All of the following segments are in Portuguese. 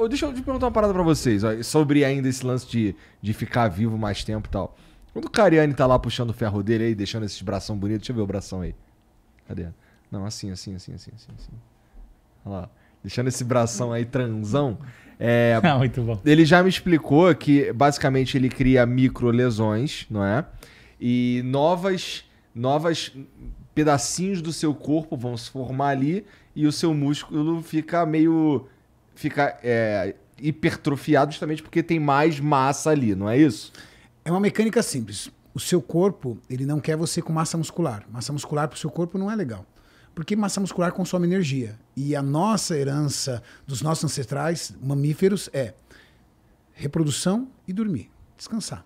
Deixa eu te perguntar uma parada pra vocês, ó, sobre ainda esse lance de ficar vivo mais tempo e tal. Quando o Cariani tá lá puxando o ferro dele aí, deixando esses bração bonitos, deixa eu ver o bração aí. Cadê? Não, assim. Olha lá. Deixando esse bração aí transão. Muito bom. Ele já me explicou que basicamente ele cria microlesões, não é? E novas pedacinhos do seu corpo vão se formar ali e o seu músculo fica hipertrofiado justamente porque tem mais massa ali, não é isso? É uma mecânica simples. O seu corpo, ele não quer você com massa muscular. Massa muscular para o seu corpo não é legal. Porque massa muscular consome energia. E a nossa herança dos nossos ancestrais, mamíferos, é reprodução e dormir, descansar.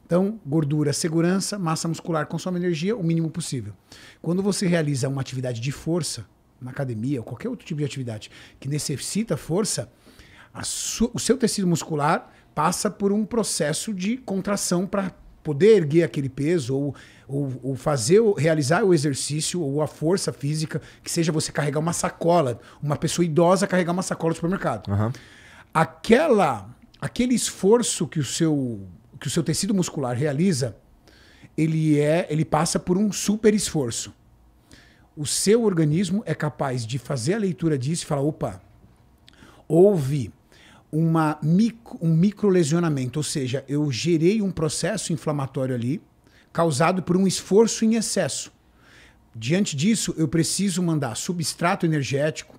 Então, gordura, segurança, massa muscular consome energia o mínimo possível. Quando você realiza uma atividade de força, na academia ou qualquer outro tipo de atividade que necessita força, o seu tecido muscular passa por um processo de contração para poder erguer aquele peso ou realizar o exercício ou a força física, que seja você carregar uma sacola, uma pessoa idosa carregar uma sacola do supermercado. Uhum. Aquele esforço que o seu tecido muscular realiza, ele passa por um super esforço. O seu organismo é capaz de fazer a leitura disso e falar, opa, houve um microlesionamento, ou seja, eu gerei um processo inflamatório ali, causado por um esforço em excesso. Diante disso, eu preciso mandar substrato energético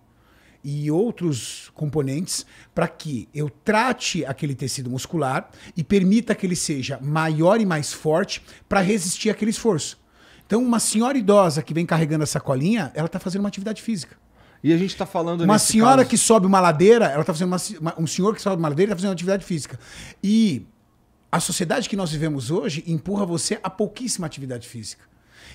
e outros componentes para que eu trate aquele tecido muscular e permita que ele seja maior e mais forte para resistir àquele esforço. Então, uma senhora idosa que vem carregando a sacolinha, ela está fazendo uma atividade física. E a gente está falando uma nesse senhora caso... que sobe uma ladeira, ela tá fazendo um senhor que sobe uma ladeira está fazendo uma atividade física. E a sociedade que nós vivemos hoje empurra você a pouquíssima atividade física.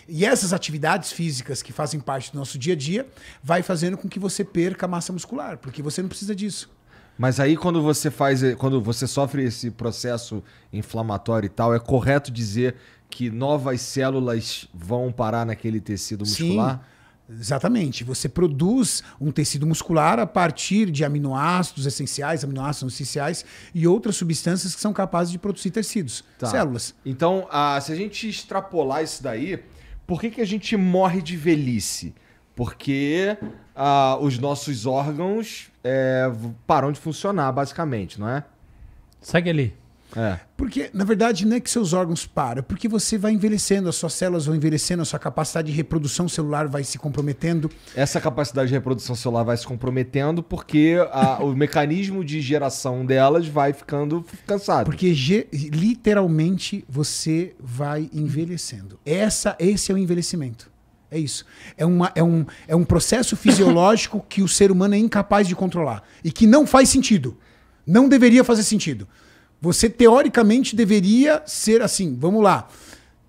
E essas atividades físicas que fazem parte do nosso dia a dia vai fazendo com que você perca massa muscular, porque você não precisa disso. Mas aí quando você sofre esse processo inflamatório e tal, é correto dizer que novas células vão parar naquele tecido muscular? Sim, exatamente. Você produz um tecido muscular a partir de aminoácidos essenciais, aminoácidos não essenciais e outras substâncias que são capazes de produzir tecidos, células. Então, se a gente extrapolar isso daí, por que a gente morre de velhice? Porque os nossos órgãos param de funcionar, basicamente, não é? Segue ali. Porque, na verdade, não é que seus órgãos param, porque você vai envelhecendo, as suas células vão envelhecendo, a sua capacidade de reprodução celular vai se comprometendo. Essa capacidade de reprodução celular vai se comprometendo porque o mecanismo de geração delas vai ficando cansado. Porque, literalmente, você vai envelhecendo. Esse é o envelhecimento. É isso. É um processo fisiológico que o ser humano é incapaz de controlar e que não faz sentido. Não deveria fazer sentido. Você, teoricamente, deveria ser assim. Vamos lá.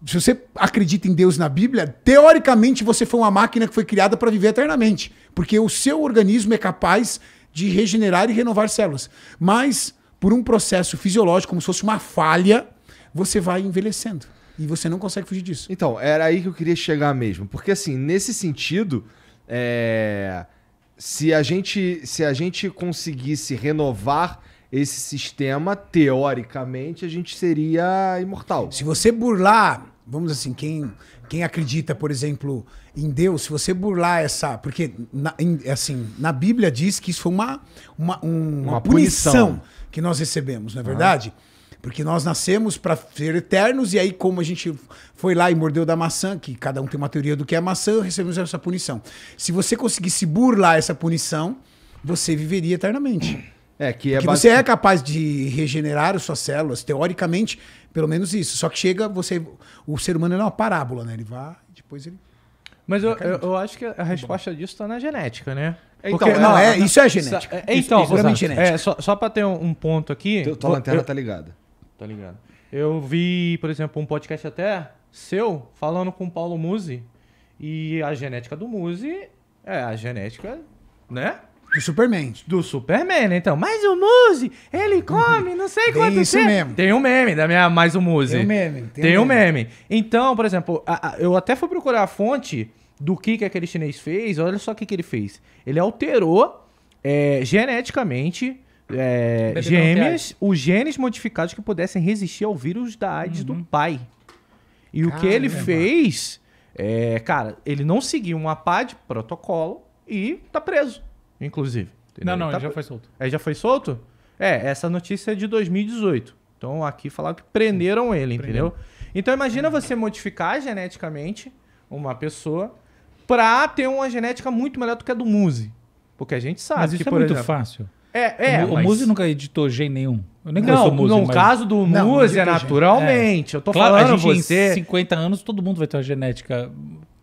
Se você acredita em Deus na Bíblia, teoricamente você foi uma máquina que foi criada para viver eternamente. Porque o seu organismo é capaz de regenerar e renovar células. Mas, por um processo fisiológico, como se fosse uma falha, você vai envelhecendo. E você não consegue fugir disso. Então, era aí que eu queria chegar mesmo. Porque, assim, nesse sentido, se a gente conseguisse renovar esse sistema, teoricamente, a gente seria imortal. Se você burlar, vamos assim, quem acredita, por exemplo, em Deus, se você burlar essa... Porque, na Bíblia diz que isso foi uma punição que nós recebemos, não é verdade? Porque nós nascemos para ser eternos e aí como a gente foi lá e mordeu da maçã, que cada um tem uma teoria do que é maçã, recebemos essa punição. Se você conseguisse burlar essa punição, você viveria eternamente. Porque você é capaz de regenerar as suas células, teoricamente, pelo menos isso. Só que o ser humano é uma parábola, né? Ele vai, depois ele... Mas eu acho que a resposta disso está na genética, né? Porque, isso é genética. Então, isso é genética. Só para ter um ponto aqui... Tua lanterna tá ligada. Tá ligado. Eu vi, por exemplo, um podcast até seu, falando com o Paulo Musi, e a genética do Musi é a genética, né? Do Superman, né? Então, mas o Muzi, ele come não sei quanto tempo. Isso mesmo. Tem um meme da minha mais o Muzi. Tem um meme. Então, por exemplo, eu até fui procurar a fonte do que aquele chinês fez. Olha só o que ele fez. Ele alterou geneticamente é, gêmeas, os genes modificados que pudessem resistir ao vírus da AIDS do pai. E o que ele fez, cara, ele não seguiu uma pá de protocolo e tá preso, inclusive. Entendeu? Não, Tá ele já foi solto. já foi solto? Essa notícia é de 2018. Então aqui falaram que prenderam ele, entendeu? Então imagina você modificar geneticamente uma pessoa pra ter uma genética muito melhor do que a do Muzi. Porque a gente sabe Mas que, isso é por muito exemplo, fácil. O O Muzi nunca editou gene nenhum. Eu nem conheço Não, o Muzi, no mas... caso do Não, Muzi é editou naturalmente. Eu tô Claro, falando a gente você... em 50 anos, todo mundo vai ter uma genética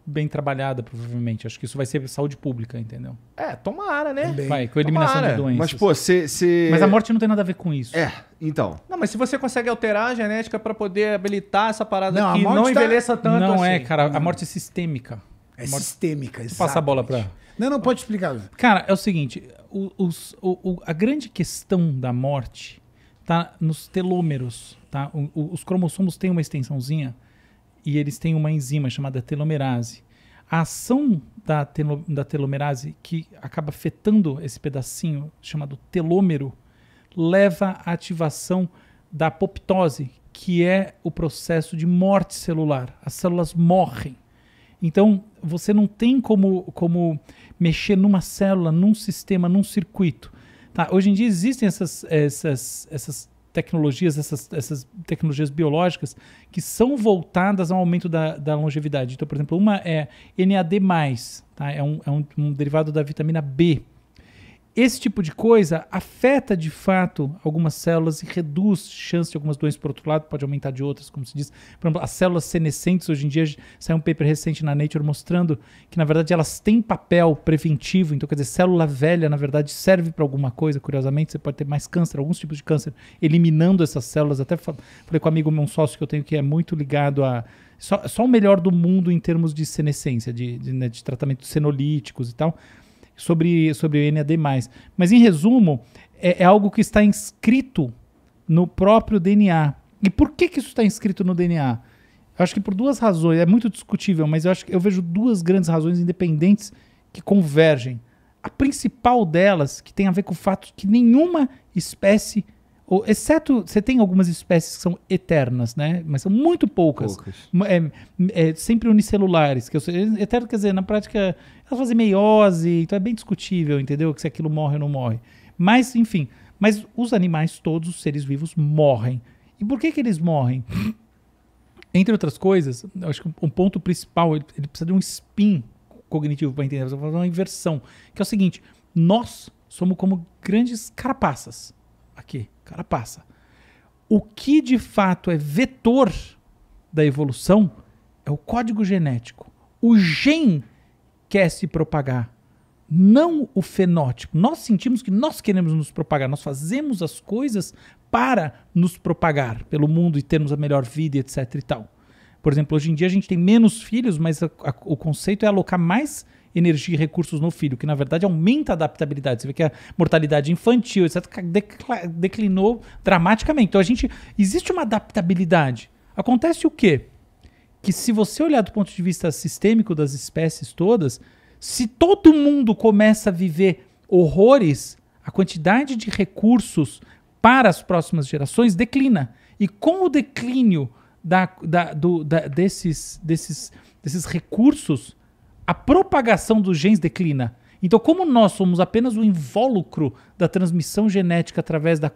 bem trabalhada, provavelmente. Acho que isso vai ser saúde pública, entendeu? Tomara, né? Também. Vai, com a eliminação Tomara. de doenças. Mas, pô, você... Mas a morte não tem nada a ver com isso. Então. Não, mas se você consegue alterar a genética pra poder habilitar essa parada Não, a que morte não tá- envelheça tanto não assim. é, cara. A morte é sistêmica. É sistêmica, Vou passar a bola pra... Não, pode explicar. Cara, é o seguinte. A grande questão da morte tá nos telômeros, tá? Os cromossomos têm uma extensãozinha e eles têm uma enzima chamada telomerase. A ação da telomerase, que acaba afetando esse pedacinho chamado telômero, leva à ativação da apoptose, que é o processo de morte celular. As células morrem. Então, você não tem como mexer numa célula, num sistema, num circuito. Tá? Hoje em dia existem essas tecnologias, essas tecnologias biológicas que são voltadas ao aumento da longevidade. Então, por exemplo, uma é NAD+, tá? É um derivado da vitamina B. Esse tipo de coisa afeta, de fato, algumas células e reduz chance de algumas doenças. Por outro lado, pode aumentar de outras, como se diz. Por exemplo, as células senescentes, hoje em dia, saiu um paper recente na Nature mostrando que, na verdade, elas têm papel preventivo. Então, quer dizer, célula velha, na verdade, serve para alguma coisa. Curiosamente, você pode ter mais câncer, alguns tipos de câncer, eliminando essas células. Até falei com um amigo meu, um sócio que eu tenho, que é muito ligado a... Só o melhor do mundo em termos de senescência, de tratamento de senolíticos e tal, sobre o NAD+. Mas, em resumo, é algo que está inscrito no próprio DNA. E por que isso está inscrito no DNA? Eu acho que por duas razões. É muito discutível, mas eu vejo duas grandes razões independentes que convergem. A principal delas, que tem a ver com o fato de que nenhuma espécie, exceto, você tem algumas espécies que são eternas, né? Mas são muito poucas. Sempre unicelulares. Eterno quer dizer, na prática, elas fazem meiose, então é bem discutível, entendeu? Que se aquilo morre ou não morre. Mas, enfim, mas os animais todos, os seres vivos, morrem. E por que eles morrem? Entre outras coisas, eu acho que um ponto principal, ele precisa de um spin cognitivo para entender, precisa fazer uma inversão, que é o seguinte: nós somos como grandes carapaças. Aqui, carapaça. O que de fato é vetor da evolução é o código genético. O gene quer se propagar, não o fenótipo. Nós sentimos que nós queremos nos propagar, nós fazemos as coisas para nos propagar pelo mundo e termos a melhor vida, etc e tal. Por exemplo, hoje em dia a gente tem menos filhos, mas o conceito é alocar mais energia e recursos no filho, que na verdade aumenta a adaptabilidade. Você vê que a mortalidade infantil, etc., declinou dramaticamente. Então existe uma adaptabilidade. Acontece o quê? Que se você olhar do ponto de vista sistêmico das espécies todas, se todo mundo começa a viver horrores, a quantidade de recursos para as próximas gerações declina. E com o declínio desses recursos, a propagação dos genes declina. Então, como nós somos apenas o invólucro da transmissão genética através da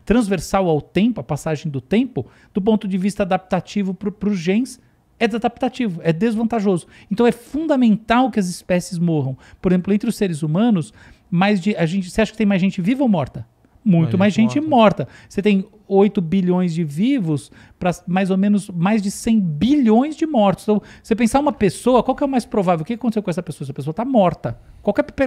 transversal ao tempo, a passagem do tempo, do ponto de vista adaptativo para os genes, é desadaptativo, é desvantajoso. Então, é fundamental que as espécies morram. Por exemplo, entre os seres humanos, você acha que tem mais gente viva ou morta? Muito mais gente morta. Você tem 8 bilhões de vivos para mais ou menos mais de 100 bilhões de mortos. Então, você pensar uma pessoa, qual que é o mais provável? O que aconteceu com essa pessoa? Essa pessoa está morta.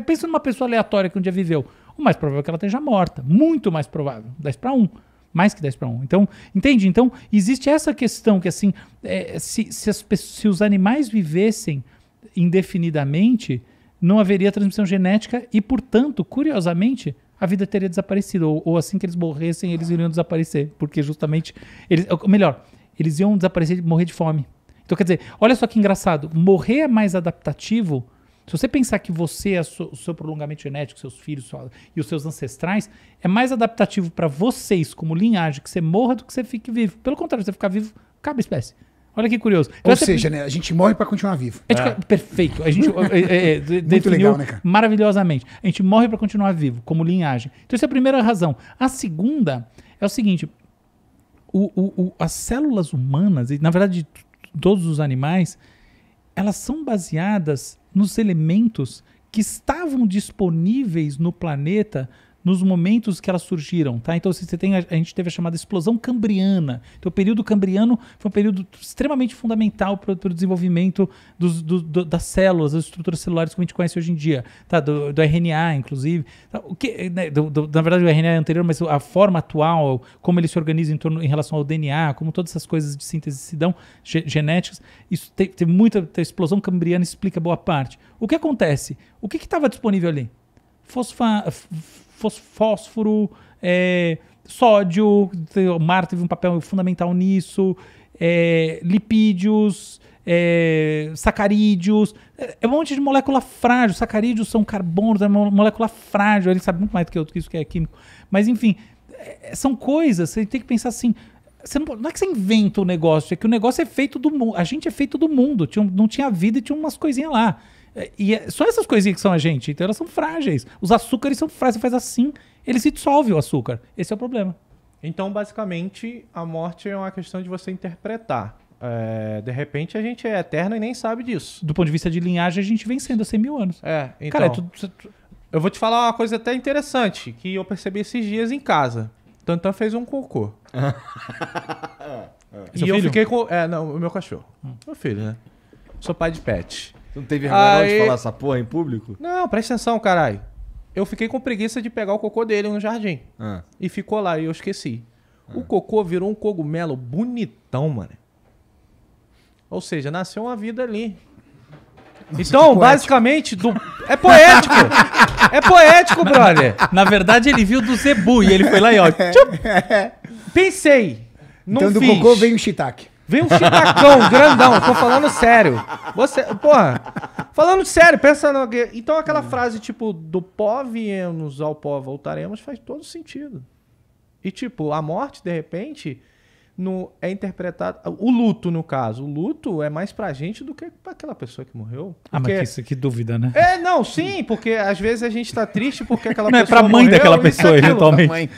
Pensa numa pessoa aleatória que um dia viveu. O mais provável é que ela esteja morta. Muito mais provável. 10 para 1. Mais que 10 para 1. Então, entende? Então, existe essa questão que, assim, se os animais vivessem indefinidamente, não haveria transmissão genética e, portanto, curiosamente, a vida teria desaparecido. Ou assim que eles morressem, eles iriam desaparecer. Porque justamente, eles iam desaparecer e morrer de fome. Então, quer dizer, olha só que engraçado. Morrer é mais adaptativo Se você pensar que você é o seu prolongamento genético, seus filhos e os seus ancestrais, é mais adaptativo para vocês, como linhagem, que você morra do que você fique vivo. Pelo contrário, você ficar vivo, acaba a espécie. Olha que curioso. Ou seja, né, a gente morre para continuar vivo. Perfeito. A gente definiu legal, né, cara? maravilhosamente. A gente morre para continuar vivo, como linhagem. Então essa é a primeira razão. A segunda é o seguinte, as células humanas, e na verdade todos os animais, elas são baseadas nos elementos que estavam disponíveis no planeta nos momentos que elas surgiram, tá? Então você tem, a gente teve a chamada explosão cambriana. Então o período cambriano foi um período extremamente fundamental para o desenvolvimento das células, das estruturas celulares que a gente conhece hoje em dia, tá? Do RNA, inclusive. Tá? Na verdade o RNA é anterior, mas a forma atual, como ele se organiza em relação ao DNA, como todas essas coisas de síntese se dão, genéticas, isso tem muita a explosão cambriana explica boa parte. O que acontece? O que estava disponível ali? Fósforo, sódio, o mar teve um papel fundamental nisso, lipídios, sacarídeos, um monte de molécula frágil. Sacarídeos são carbonos, é uma molécula frágil, ele sabe muito mais do que eu, isso que é químico. Mas enfim, são coisas, você tem que pensar assim, não é que você inventa o negócio, é que o negócio é feito do mundo, a gente é feito do mundo, não tinha vida e tinha umas coisinhas lá. E são essas coisinhas que são a gente, então elas são frágeis. Os açúcares são frágeis, você faz assim, ele se dissolve o açúcar. Esse é o problema. Então, basicamente, a morte é uma questão de você interpretar. De repente, a gente é eterno e nem sabe disso. Do ponto de vista de linhagem, a gente vem sendo há 100 mil anos. Então... Cara, eu vou te falar uma coisa até interessante, que eu percebi esses dias em casa. Tantan fez um cocô. E eu fiquei com... não, o meu cachorro. Meu filho, né? Sou pai de pet. Não tem vergonha de falar essa porra em público? Não, presta atenção, caralho. Eu fiquei com preguiça de pegar o cocô dele no jardim. E ficou lá e eu esqueci. O cocô virou um cogumelo bonitão, mano. Ou seja, nasceu uma vida ali. Nossa, então, basicamente, é poético. É poético, brother. Na verdade, ele viu do zebu e ele foi lá e ó. Pensei. Não então, do fiz. cocô veio o shiitake. Vem um chitacão grandão, tô falando sério. Falando sério, pensa no... Então aquela frase tipo, do pó viemos, ao pó voltaremos, faz todo sentido. E tipo, a morte, de repente, é interpretada... O luto, no caso. O luto é mais pra gente do que pra aquela pessoa que morreu. Porque... mas que dúvida, né? Não, sim, porque às vezes a gente tá triste porque aquela não pessoa é pra mãe morreu, daquela pessoa, eventualmente.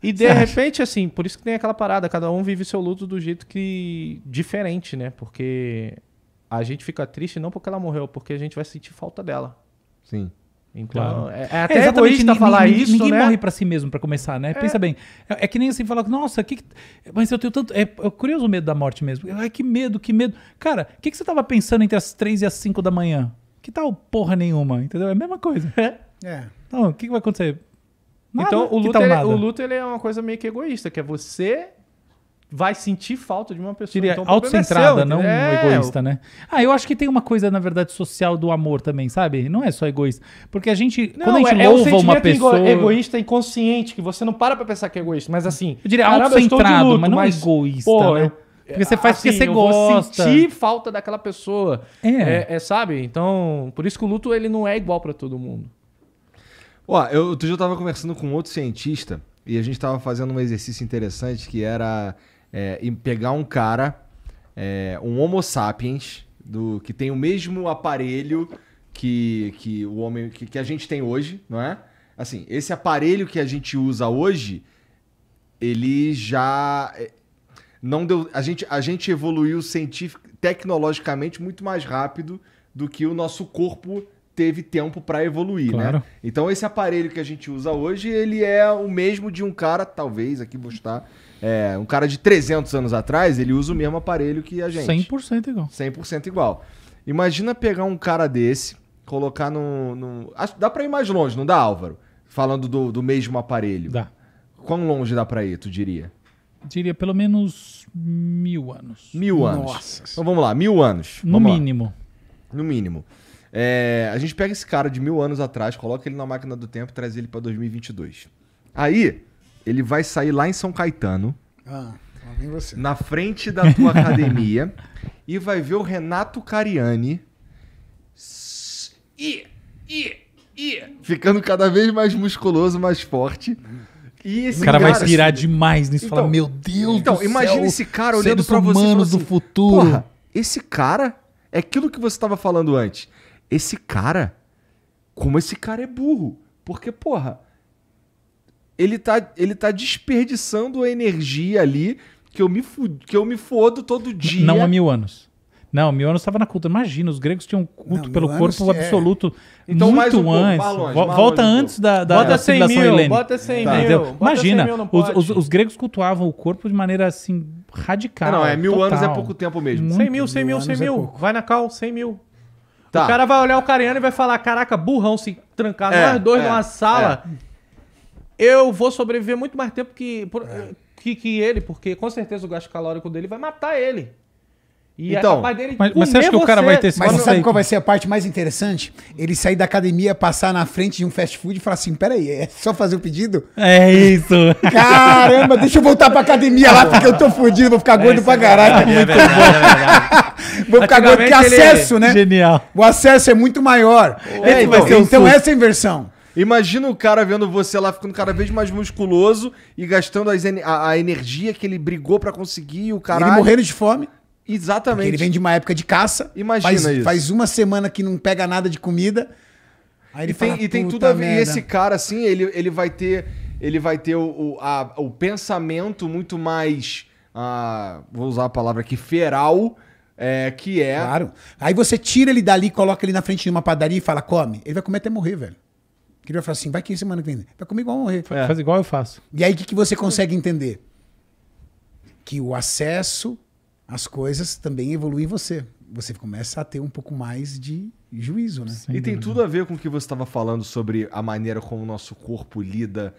E de repente, assim, por isso que tem aquela parada, cada um vive seu luto do jeito que... diferente, né? Porque a gente fica triste não porque ela morreu, porque a gente vai sentir falta dela. Sim. Então, claro. É até egoísta falar isso, ninguém né? morre pra si mesmo, pra começar, né? Pensa bem. É que nem assim, falar, nossa, mas eu tenho tanto... É curioso o medo da morte mesmo. Ai, que medo, que medo. Cara, o que você tava pensando entre as 3 e as 5 da manhã? Que tal porra nenhuma, entendeu? É a mesma coisa. Então, o que vai acontecer? Nada. Então, o luto ele é uma coisa meio que egoísta, que é você vai sentir falta de uma pessoa. Diria, então, autocentrada, não egoísta, né? Eu acho que tem uma coisa, na verdade, social do amor também, sabe? Não é só egoísta. Porque a gente, quando a gente louva uma pessoa... egoísta inconsciente, que você não para pra pensar que é egoísta, mas assim... Eu diria autocentrado, mas não egoísta, né? Porque você faz porque você gosta. Eu vou sentir falta daquela pessoa. Sabe? Então, por isso que o luto ele não é igual pra todo mundo. Outro dia eu tava conversando com outro cientista e a gente tava fazendo um exercício interessante que era pegar um cara, um Homo sapiens, que tem o mesmo aparelho que o homem que a gente tem hoje, não é? Assim, esse aparelho que a gente usa hoje, ele já não deu. A gente evoluiu tecnologicamente muito mais rápido do que o nosso corpo teve tempo para evoluir, claro, né? Então esse aparelho que a gente usa hoje, ele é o mesmo de um cara, talvez, aqui vou estar, um cara de 300 anos atrás, ele usa o mesmo aparelho que a gente. 100% igual. 100% igual. Imagina pegar um cara desse, colocar dá para ir mais longe, não dá, Álvaro? Falando do mesmo aparelho. Dá. Quão longe dá para ir, tu diria? Diria pelo menos 1000 anos. 1000 anos. Nossa. Então vamos lá, 1000 anos. No mínimo. No mínimo. A gente pega esse cara de 1000 anos atrás, coloca ele na máquina do tempo e traz ele pra 2022. Aí, ele vai sair lá em São Caetano. Nem você. na frente da tua academia e vai ver o Renato Cariani ficando cada vez mais musculoso, mais forte. E esse O cara vai cara, pirar demais nisso. Então, Fala, meu Deus Então, do céu. imagina esse cara olhando seres pra você e humanos falando do futuro. Porra, esse cara é aquilo que você tava falando antes. Esse cara, como esse cara é burro. Porque, porra, ele tá desperdiçando a energia ali que eu me fodo todo dia. Não há 1000 anos. Não, 1000 anos estava na cultura. Imagina, os gregos tinham culto Não, pelo 1000 corpo anos, absoluto Então, muito mais um pouco, antes. mais longe, Volta mais longe um antes da Bota 100 civilização mil, helênica. bota 100 Tá. mil. Entendeu? bota Imagina, 100 mil, não pode. os gregos cultuavam o corpo de maneira assim radical. Não, 1000 anos é total. pouco tempo mesmo. 100 mil, 100 mil, 1000 100 anos é mil. pouco. Vai na cal, 100 mil. Tá. O cara vai olhar o Cariano e vai falar, caraca, burrão, se trancar É, nós dois é, numa sala, eu vou sobreviver muito mais tempo que ele, porque com certeza o gasto calórico dele vai matar ele. E Então, é capaz dele mas você acha comer que o cara vai ter esse Mas você conceito? sabe qual vai ser a parte mais interessante? Ele sair da academia, passar na frente de um fast food e falar assim, peraí, é só fazer o pedido? É isso. Caramba, deixa eu voltar pra academia lá, porque eu tô fudido, vou ficar gordo pra caralho. É verdade, é verdade. Vou ficar gordo, porque Antigamente ele- acesso, né? Genial. O acesso é muito maior. É, então então, então essa é a inversão. Imagina o cara vendo você lá ficando cada vez mais musculoso e gastando a energia que ele brigou pra conseguir e o caralho. Ele morrendo de fome, porque Exatamente. ele vem de uma época de caça. Imagina isso. Faz uma semana que não pega nada de comida. Aí ele fala, E tem "Puta tudo a ver. E merda." esse cara, assim, ele vai ter o pensamento muito mais. Vou usar a palavra aqui, feral. Que é. Claro. Aí você tira ele dali, coloca ele na frente de uma padaria e fala, come. Ele vai comer até morrer, velho. Ele vai falar assim, vai que semana que vem. Vai comer igual morrer. Faz igual eu faço. E aí o que você consegue entender? Que o acesso às coisas também evolui em você. Você começa a ter um pouco mais de juízo, né? Sem E tem dúvida. tudo a ver com o que você estava falando sobre a maneira como o nosso corpo lida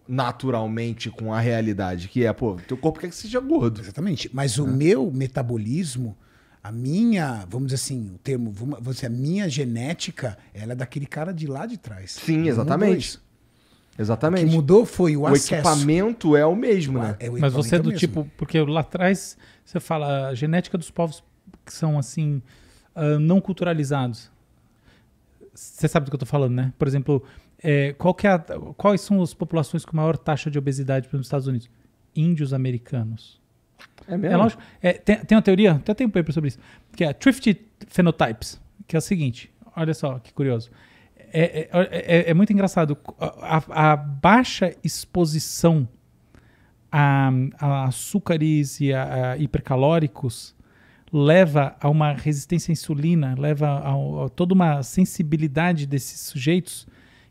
naturalmente com a realidade. Que é, pô, teu corpo quer que seja gordo. Exatamente. Mas o meu metabolismo, a minha, vamos dizer assim, o termo, vamos dizer, a minha genética, ela é daquele cara de lá de trás. Sim, Não exatamente. mudou isso. O que Exatamente. mudou foi o O acesso. equipamento é o mesmo, né? É, o Mas você é equipamento do mesmo. tipo, porque lá atrás você fala a genética dos povos que são assim, não culturalizados. Você sabe do que eu tô falando, né? Por exemplo, quais são as populações com maior taxa de obesidade nos Estados Unidos? Índios americanos. É mesmo? É lógico. Tem uma teoria, até tem um paper sobre isso, que é Thrifty Phenotypes, que é o seguinte, olha só que curioso. É muito engraçado. A baixa exposição a açúcares e a hipercalóricos leva a uma resistência à insulina, leva a toda uma sensibilidade desses sujeitos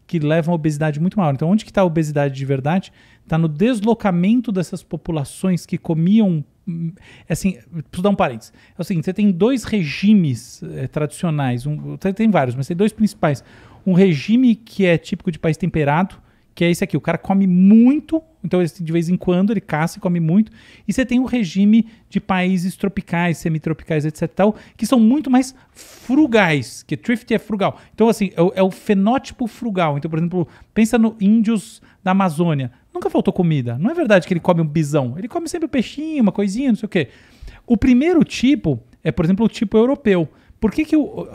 que levam a obesidade muito maior. Então, onde que está a obesidade de verdade? Está no deslocamento dessas populações que comiam... Assim, preciso dar um parênteses. É o seguinte, você tem dois regimes tradicionais, tem vários, mas tem dois principais. Um regime que é típico de país temperado, que é esse aqui, o cara come muito, então de vez em quando ele caça e come muito, e você tem um regime de países tropicais, semitropicais, etc. tal, que são muito mais frugais, que thrifty é frugal. Então, assim, é o fenótipo frugal. Então, por exemplo, pensa no índios da Amazônia. Nunca faltou comida. Não é verdade que ele come um bisão. Ele come sempre um peixinho, uma coisinha, não sei o quê. O primeiro tipo é, por exemplo, o tipo europeu. Por que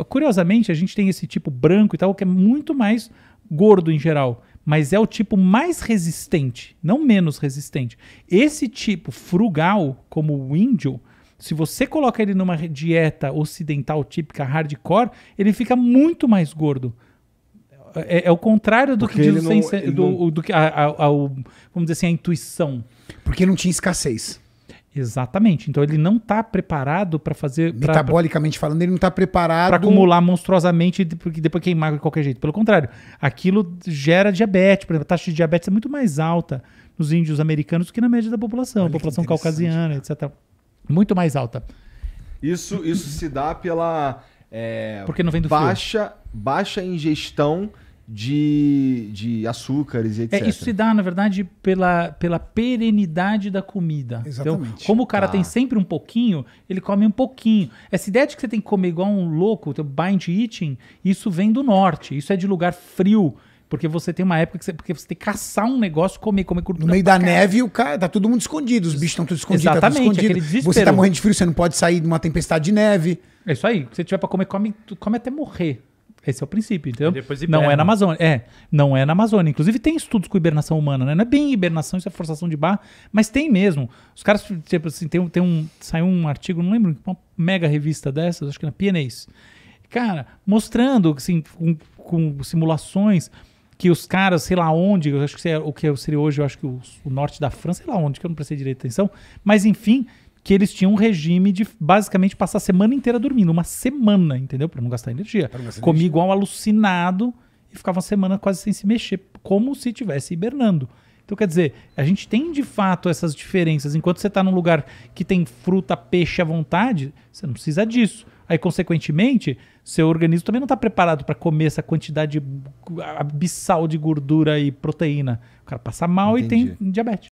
curiosamente, a gente tem esse tipo branco e tal, que é muito mais gordo em geral, mas é o tipo mais resistente, não menos resistente. Esse tipo frugal, como o índio, se você coloca ele numa dieta ocidental típica hardcore, ele fica muito mais gordo. É o contrário do Porque que ele diz não- do que vamos dizer assim, a intuição. Porque não tinha escassez. Exatamente. Então ele não está preparado para fazer... Metabolicamente falando, ele não está preparado... Para acumular monstruosamente e depois queimar de qualquer jeito. Pelo contrário, aquilo gera diabetes. Por exemplo, a taxa de diabetes é muito mais alta nos índios americanos do que na média da população. Olha que População interessante, caucasiana, etc. Muito mais alta. Isso se dá pela Porque não vem do frio. baixa ingestão de açúcares e etc. Isso se dá, na verdade, pela perenidade da comida. Exatamente. Então, como o cara Tá. tem sempre um pouquinho, ele come um pouquinho. Essa ideia de que você tem que comer igual um louco, o bind eating, isso vem do norte. Isso é de lugar frio. Porque você tem uma época porque você tem que caçar um negócio, comer gordura. No meio da neve, o cara tá todo mundo escondido. Os bichos estão todos escondidos. Exatamente, tá tudo escondido. aquele desespero. Você tá morrendo de frio, você não pode sair de uma tempestade de neve. É isso aí. Se você tiver pra comer, come até morrer. Esse é o princípio, entendeu? E depois Não é hiberna. na Amazônia. Não é na Amazônia. Inclusive tem estudos com hibernação humana, né? Não é bem hibernação, isso é forçação de barra, mas tem mesmo. Os caras, tipo assim, saiu um artigo, não lembro, uma mega revista dessas, acho que na PNAs. Cara, mostrando, assim, com simulações que os caras, sei lá onde, eu acho que o que seria hoje, eu acho que o norte da França, sei lá onde, que eu não prestei direito atenção, mas enfim, que eles tinham um regime de basicamente passar a semana inteira dormindo, uma semana, entendeu? Pra não gastar energia. Comia igual um alucinado e ficava uma semana quase sem se mexer, como se estivesse hibernando. Então, quer dizer, a gente tem de fato essas diferenças. Enquanto você tá num lugar que tem fruta, peixe à vontade, você não precisa disso. Aí, consequentemente, seu organismo também não está preparado para comer essa quantidade abissal de gordura e proteína. O cara passa mal e tem diabetes.